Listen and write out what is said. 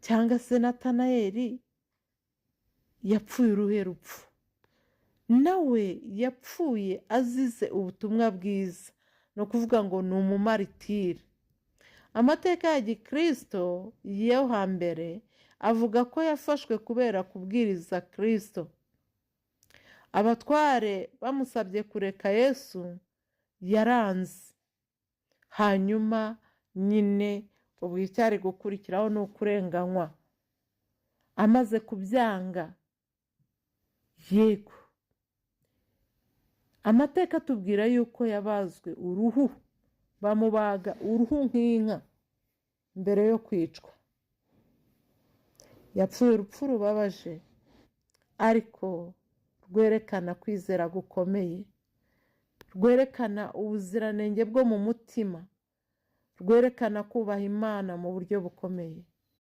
cyangwa se Natanayeli yapfuye uruhe rupfu? Nawe yapfuye azize ubutumwa bwiza, no kuvuga ngo ni umumaritire. Amateka ya Gikristo yo hambere avuga ko yafashwe kubera kubwiriza Kristo. Abatware bamusabye kureka Yesu yaranze. Hanyuma nyine ubwo icyari gukurikiraho ni ukurenganywa. Amaze kubyanga, yego, amateka tubwira yuko yabazwe uruhu, bamubaga uruhu nk'inka mbere yo kwicwa. Yapfuye urupfu rubabaje, ariko rwerekana kwizera gukomeye, rwerekana ubuziranenge bwo mu mutima, rwerekana kubaha Imana mu buryo bukomeye.